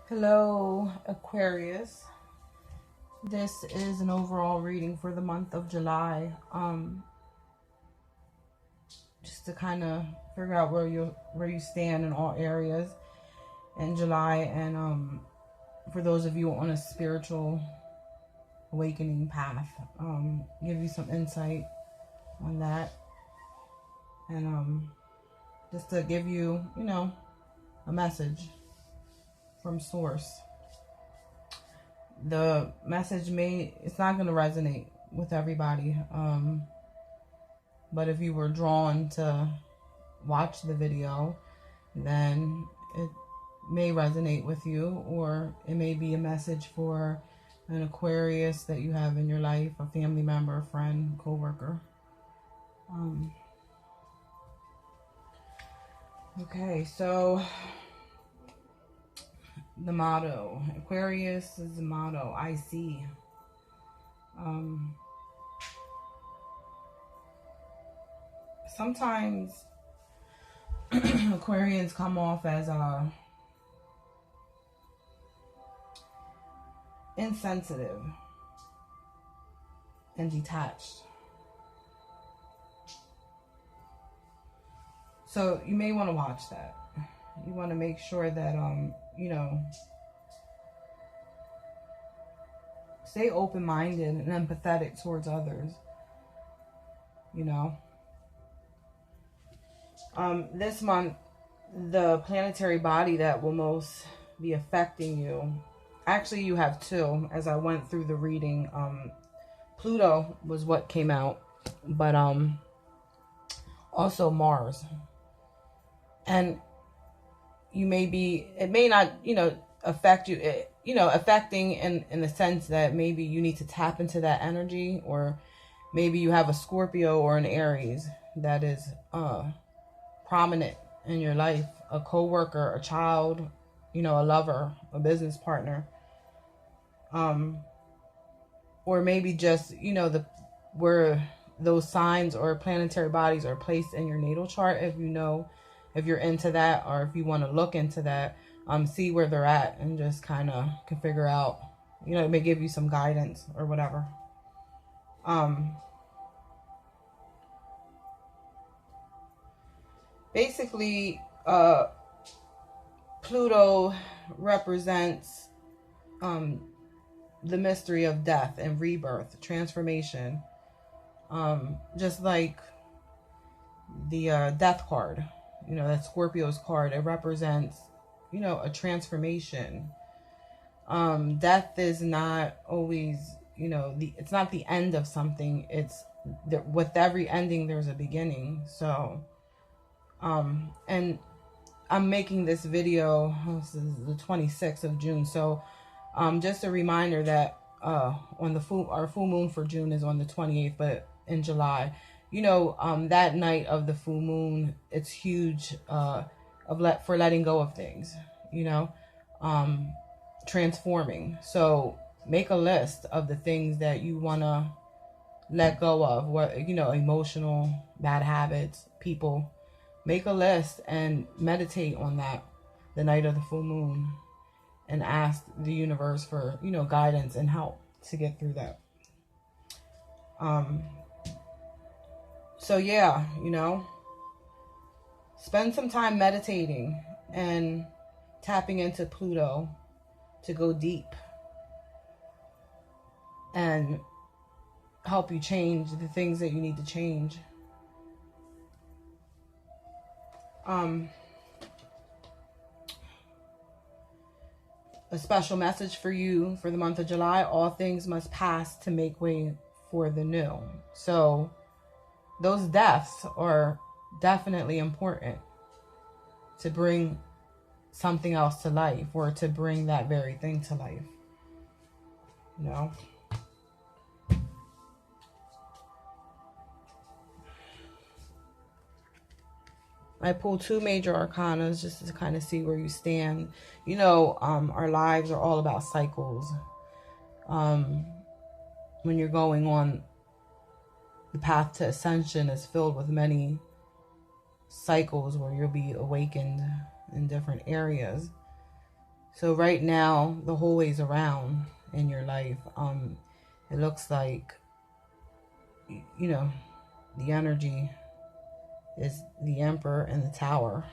Hello, Aquarius. This is an overall reading for the month of July. Just to kind of figure out where you stand in all areas in July, and for those of you on a spiritual awakening path, give you some insight on that, and just to give you, a message from source. The message it's not going to resonate with everybody, but if you were drawn to watch the video, then it may resonate with you, or it may be a message for an Aquarius that you have in your life, a family member, a friend, co-worker. Okay, so the motto, Aquarius is the motto, I see. Sometimes Aquarians come off as insensitive and detached. So you may want to watch that. You want to make sure that, stay open-minded and empathetic towards others. This month, the planetary body that will most be affecting you, actually you have two. As I went through the reading, Pluto was what came out, but also Mars. And it may not, affect you, affecting in the sense that maybe you need to tap into that energy, or maybe you have a Scorpio or an Aries that is prominent in your life, a co-worker, a child, a lover, a business partner, or maybe just, where those signs or planetary bodies are placed in your natal chart. If you're into that, or if you want to look into that, see where they're at, and just kind of can figure out, it may give you some guidance or whatever. Basically, Pluto represents the mystery of death and rebirth, transformation. Just like the death card, that Scorpio's card, it represents, a transformation. Death is not always, it's not the end of something. It's with every ending, there's a beginning. So, and I'm making this video, this is the 26th of June. So, just a reminder that, on our full moon for June is on the 28th, but in July, that night of the full moon, it's huge, for letting go of things, transforming. So make a list of the things that you want to let go of, what, emotional, bad habits, people. Make a list and meditate on that the night of the full moon, and ask the universe for, guidance and help to get through that. So yeah, spend some time meditating and tapping into Pluto to go deep and help you change the things that you need to change. A special message for you for the month of July: all things must pass to make way for the new. So those deaths are definitely important to bring something else to life, or to bring that very thing to life. I pulled two major arcanas just to kind of see where you stand. Our lives are all about cycles. When you're going on the path to ascension, is filled with many cycles where you'll be awakened in different areas. So right now, the whole ways around in your life, it looks like, you know, the energy is the Emperor and the Tower.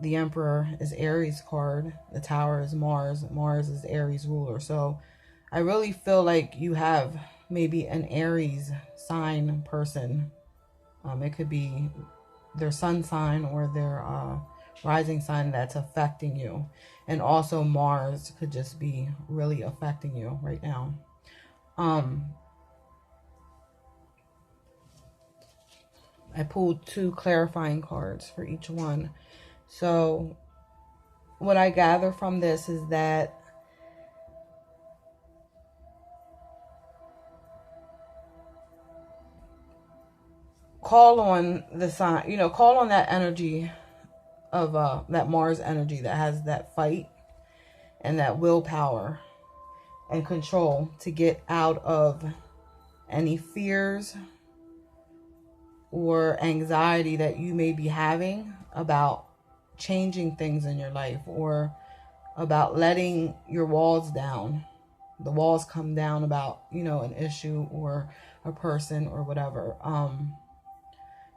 The Emperor is Aries card. The Tower is Mars. Mars is Aries ruler. So I really feel like you have maybe an Aries sign person. It could be their sun sign or their rising sign that's affecting you. And also Mars could just be really affecting you right now. I pulled 2 clarifying cards for each one. So what I gather from this is that call on the sign, you know, call on that energy of that Mars energy that has that fight and that willpower and control to get out of any fears or anxiety that you may be having about changing things in your life, or about letting your walls down. The walls come down about, you know, an issue or a person or whatever.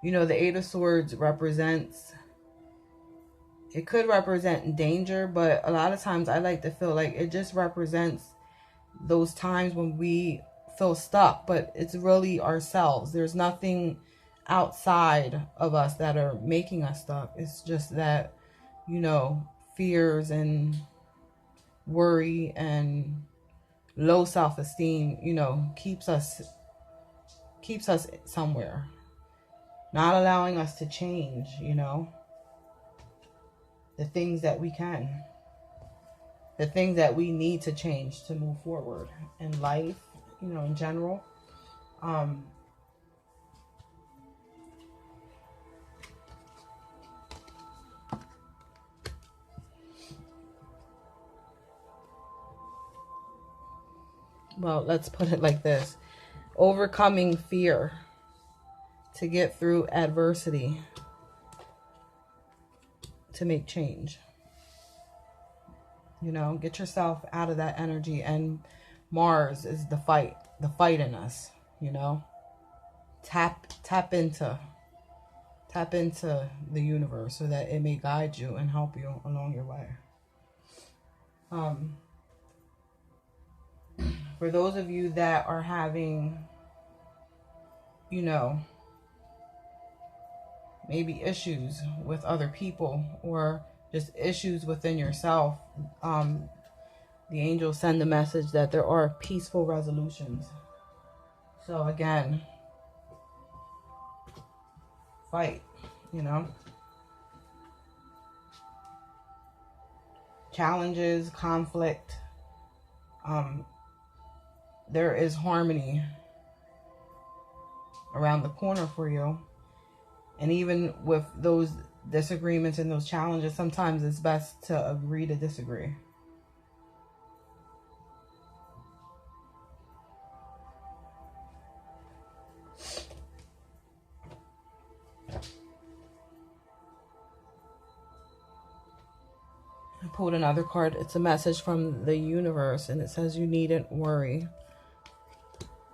You know, the 8 of Swords represents, it could represent danger, but a lot of times I like to feel like it just represents those times when we feel stuck, but it's really ourselves. There's nothing outside of us that are making us stuck. It's just that, you know, fears and worry and low self-esteem, you know, keeps us somewhere, not allowing us to change, you know, the things that we can, the things that we need to change to move forward in life, you know, in general. Well, let's put it like this: overcoming fear to get through adversity to make change. You know, get yourself out of that energy. And Mars is the fight in us, you know. Tap into the universe so that it may guide you and help you along your way. For those of you that are having, you know, maybe issues with other people or just issues within yourself, the angels send the message that there are peaceful resolutions. So again, fight, you know. Challenges, conflict, there is harmony around the corner for you. And even with those disagreements and those challenges, sometimes it's best to agree to disagree. I pulled another card. It's a message from the universe, and it says you needn't worry.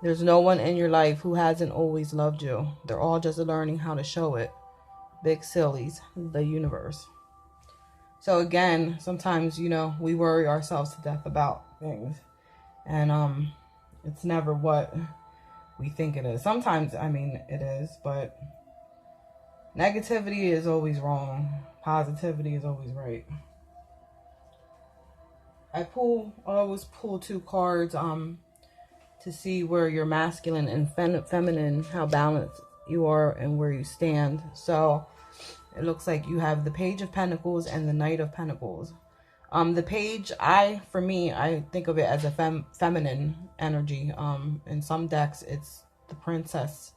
There's no one in your life who hasn't always loved you. They're all just learning how to show it. Big sillies, the universe. So again, sometimes, you know, we worry ourselves to death about things. And it's never what we think it is. Sometimes, I mean, it is, but negativity is always wrong. Positivity is always right. I always pull 2 cards to see where you're masculine and feminine, how balanced you are and where you stand. So it looks like you have the Page of Pentacles and the Knight of Pentacles. The Page, for me, I think of it as a feminine energy. In some decks, it's the princess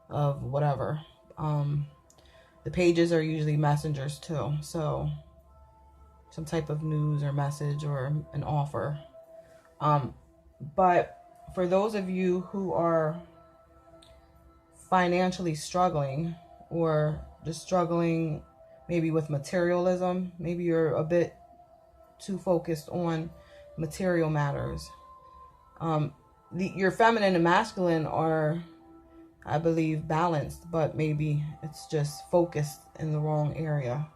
of whatever. The Pages are usually messengers too. So some type of news or message or an offer. But for those of you who are financially struggling or just struggling maybe with materialism. Maybe you're a bit too focused on material matters. Your feminine and masculine are, I believe, balanced, but maybe it's just focused in the wrong area.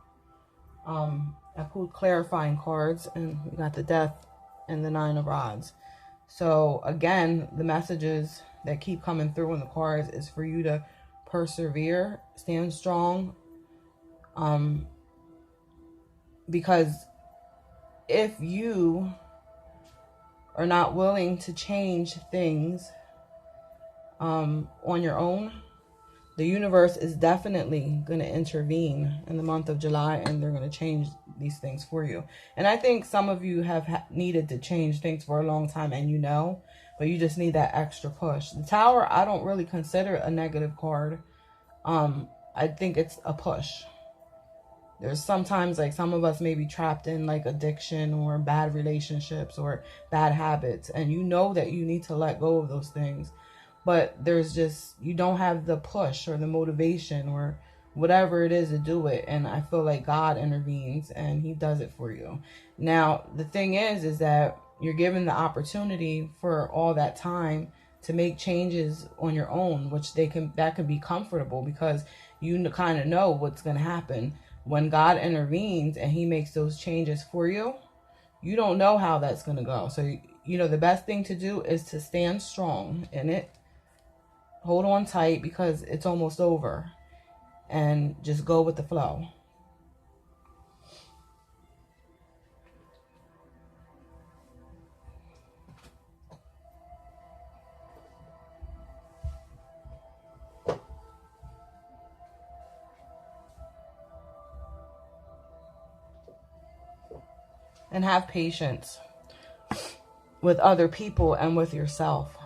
I pulled clarifying cards, and we got the Death and the Nine of Rods. So again, the messages that keep coming through in the cards is for you to persevere, stand strong, because if you are not willing to change things on your own, the universe is definitely going to intervene in the month of July, and they're going to change these things for you. And I think some of you have needed to change things for a long time, and you know, but you just need that extra push. The Tower, I don't really consider a negative card. I think it's a push. There's sometimes, like, some of us may be trapped in like addiction or bad relationships or bad habits, and you know that you need to let go of those things, but there's just, you don't have the push or the motivation or whatever it is to do it. And I feel like God intervenes and he does it for you. Now, the thing is that you're given the opportunity for all that time to make changes on your own, which that can be comfortable because you kind of know what's going to happen. When God intervenes and he makes those changes for you, you don't know how that's going to go. So, you know, the best thing to do is to stand strong in it. Hold on tight because it's almost over. And just go with the flow. And have patience with other people and with yourself.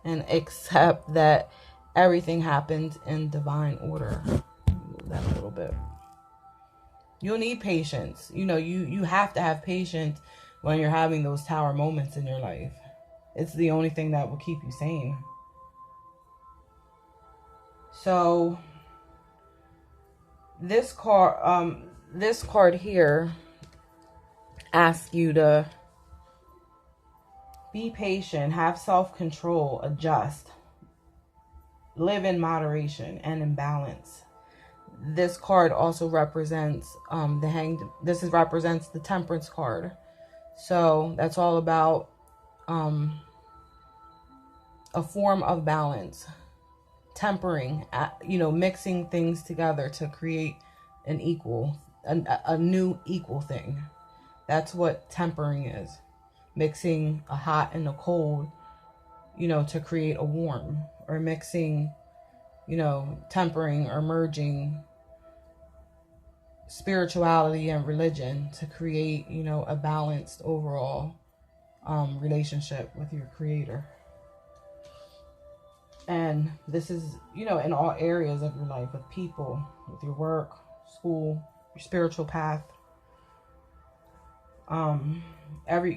And accept that everything happens in divine order. Move that a little bit. You'll need patience. You know, you have to have patience when you're having those Tower moments in your life. It's the only thing that will keep you sane. So this card here asks you to be patient, have self-control, adjust, live in moderation and in balance. This card also represents the Hanged. This represents the Temperance card. So that's all about a form of balance, tempering, you know, mixing things together to create an equal, a new equal thing. That's what tempering is. Mixing a hot and a cold, you know, to create a warm, or mixing, you know, tempering or merging spirituality and religion to create, you know, a balanced overall relationship with your creator. And this is, you know, in all areas of your life, with people, with your work, school, your spiritual path.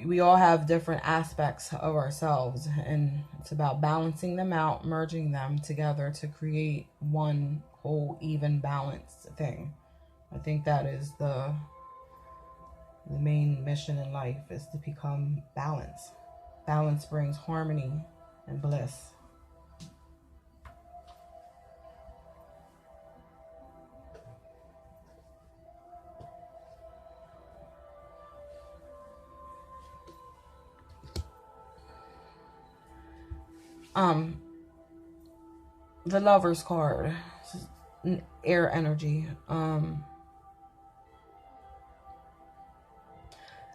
We all have different aspects of ourselves, and it's about balancing them out, merging them together to create one whole, even, balanced thing. I think that is the main mission in life, is to become balanced. Balance brings harmony and bliss. The Lover's card, air energy.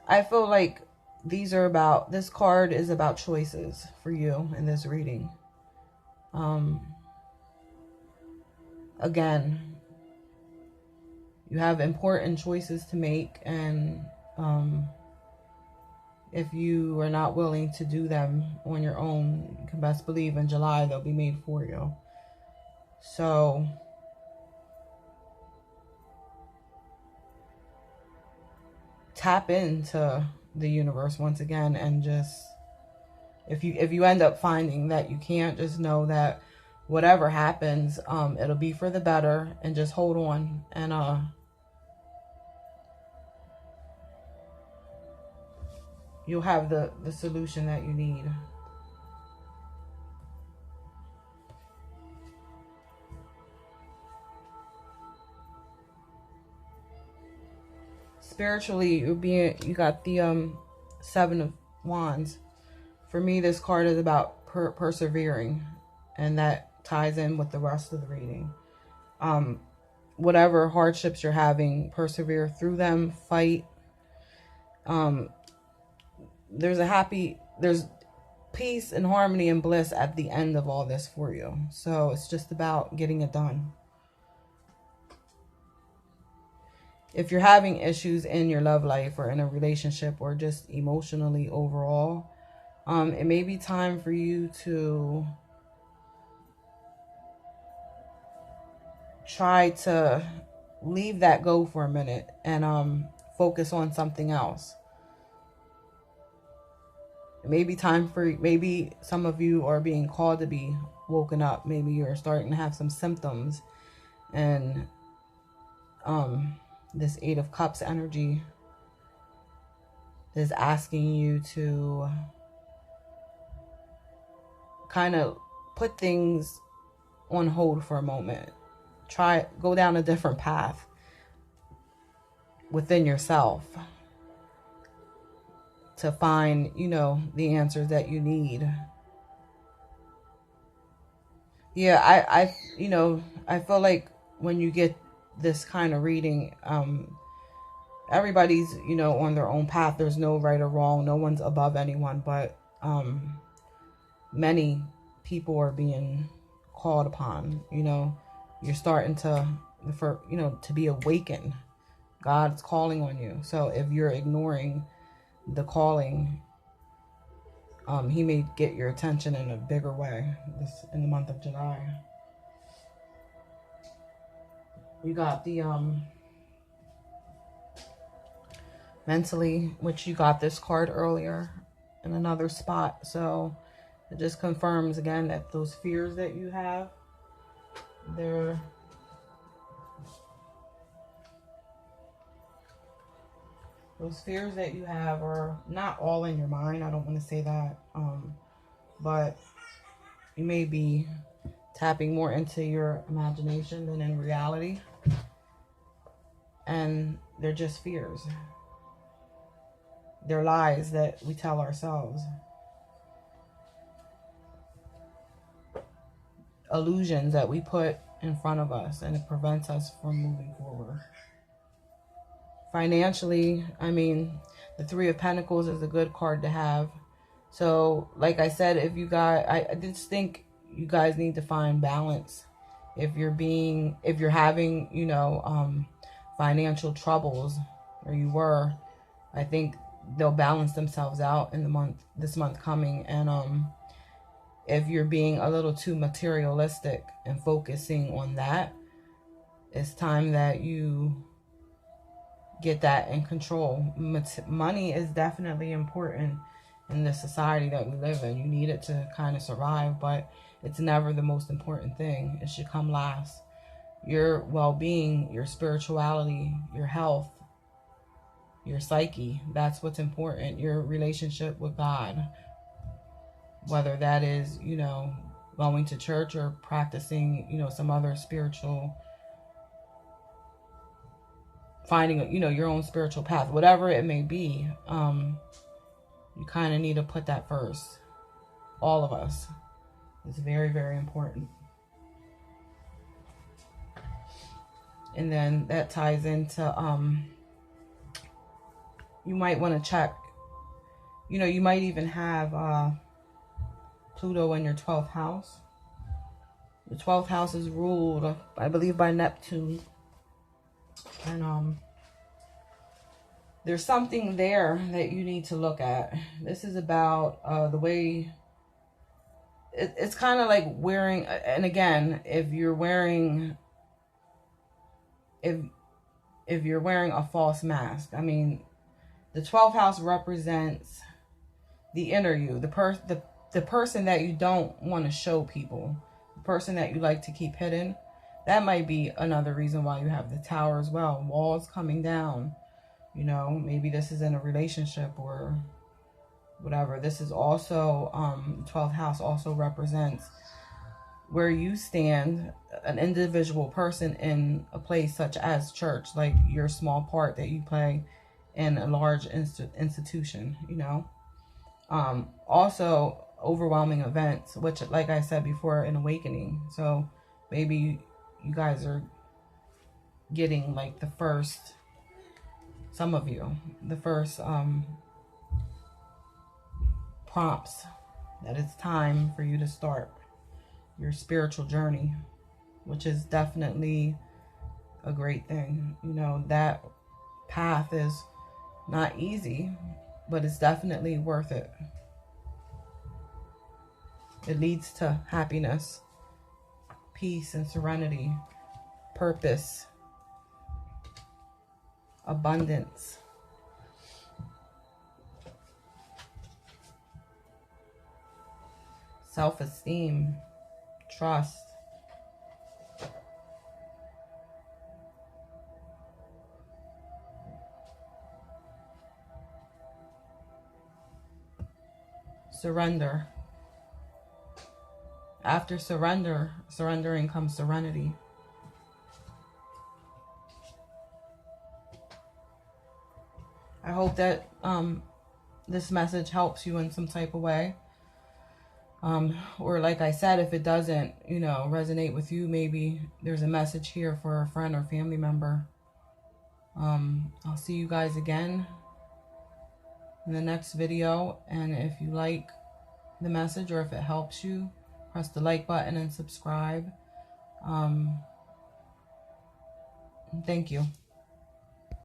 I feel like this card is about choices for you in this reading. Again, you have important choices to make, and if you are not willing to do them on your own, you can best believe in July they'll be made for you. So tap into the universe once again, and just, if you end up finding that you can't, just know that whatever happens, it'll be for the better, and just hold on, and you'll have the solution that you need. Spiritually, you got the Seven of Wands. For me, this card is about persevering, and that ties in with the rest of the reading. Whatever hardships you're having, persevere through them, fight. There's peace and harmony and bliss at the end of all this for you. So it's just about getting it done. If you're having issues in your love life or in a relationship or just emotionally overall, it may be time for you to try to leave that go for a minute and focus on something else. It may be time for, maybe some of you are being called to be woken up. Maybe you're starting to have some symptoms, and this Eight of Cups energy is asking you to kind of put things on hold for a moment. Go down a different path within yourself to find, the answers that you need. Yeah, I feel like when you get this kind of reading, everybody's, on their own path. There's no right or wrong. No one's above anyone, but many people are being called upon. You're starting to be awakened. God's calling on you. So if you're ignoring the calling, he may get your attention in a bigger way in the month of July. You got the mentally, which you got this card earlier in another spot. So it just confirms again that those fears that you have, those fears that you have are not all in your mind. I don't want to say that. But you may be tapping more into your imagination than in reality. And they're just fears. They're lies that we tell ourselves. Illusions that we put in front of us, and it prevents us from moving forward. Financially, the Three of Pentacles is a good card to have. So, like I said, I just think you guys need to find balance. If you're having, financial troubles, or you were, I think they'll balance themselves out in this month coming. And if you're being a little too materialistic and focusing on that, it's time that you get that in control. Money is definitely important in the society that we live in. You need it to kind of survive, but it's never the most important thing. It should come last. Your well-being, your spirituality, your health, your psyche, that's what's important. Your relationship with God, whether that is, going to church or practicing, some other spiritual, finding, your own spiritual path, whatever it may be, you kind of need to put that first. All of us. It's very, very important. And then that ties into, you might want to check, you might even have Pluto in your 12th house. The 12th house is ruled, I believe, by Neptune. And there's something there that you need to look at. This is about the way, it's kind of like wearing, and again, if you're wearing a false mask, the 12th house represents the inner you, the person that you don't want to show people, person that you like to keep hidden. That might be another reason why you have the Tower as well. Walls coming down. You know, maybe this is in a relationship or whatever. This is also, 12th house also represents where you stand, an individual person in a place such as church, like your small part that you play in a large institution, you know. Also overwhelming events, which, like I said before, an awakening. So maybe you guys are getting like the first, some of you, the first prompts that it's time for you to start your spiritual journey, which is definitely a great thing. You know, that path is not easy, but it's definitely worth it. It leads to happiness, peace and serenity, purpose, abundance. Self-esteem, trust. Surrender. After surrendering comes serenity. I hope that this message helps you in some type of way. Or like I said, if it doesn't, you know, resonate with you, maybe there's a message here for a friend or family member. I'll see you guys again in the next video. And if you like the message or if it helps you, press the like button and subscribe. Thank you.